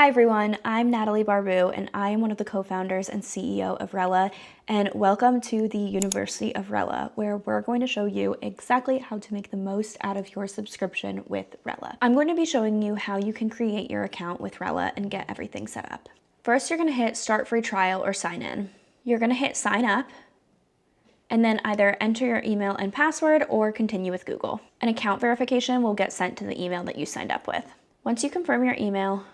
Hi everyone, I'm Natalie Barbu and I am one of the co-founders and CEO of Rella, and welcome to the University of Rella, where we're going to show you exactly how to make the most out of your subscription with Rella. I'm going to be showing you how you can create your account with Rella and get everything set up. First, you're going to hit Start Free Trial or Sign In. You're going to hit Sign Up, and then either enter your email and password or continue with Google. An account verification will get sent to the email that you signed up with. Once you confirm your email,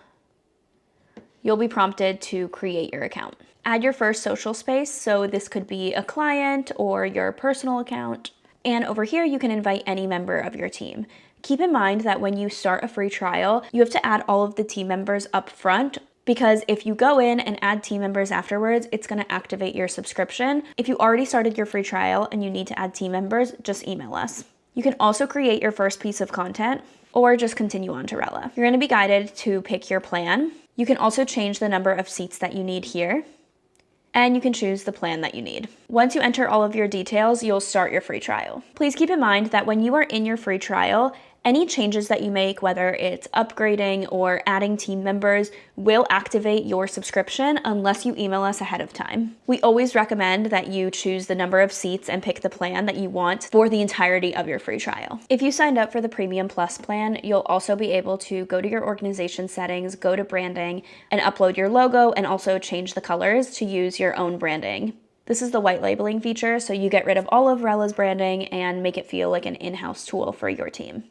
you'll be prompted to create your account. Add your first social space, so this could be a client or your personal account. And over here, you can invite any member of your team. Keep in mind that when you start a free trial, you have to add all of the team members up front, because if you go in and add team members afterwards, it's gonna activate your subscription. If you already started your free trial and you need to add team members, just email us. You can also create your first piece of content or just continue on to Rella. You're gonna be guided to pick your plan. You can also change the number of seats that you need here, and you can choose the plan that you need. Once you enter all of your details, you'll start your free trial. Please keep in mind that when you are in your free trial, any changes that you make, whether it's upgrading or adding team members, will activate your subscription unless you email us ahead of time. We always recommend that you choose the number of seats and pick the plan that you want for the entirety of your free trial. If you signed up for the Premium Plus plan, you'll also be able to go to your organization settings, go to branding, and upload your logo, and also change the colors to use your own branding. This is the white labeling feature, so you get rid of all of Rella's branding and make it feel like an in-house tool for your team.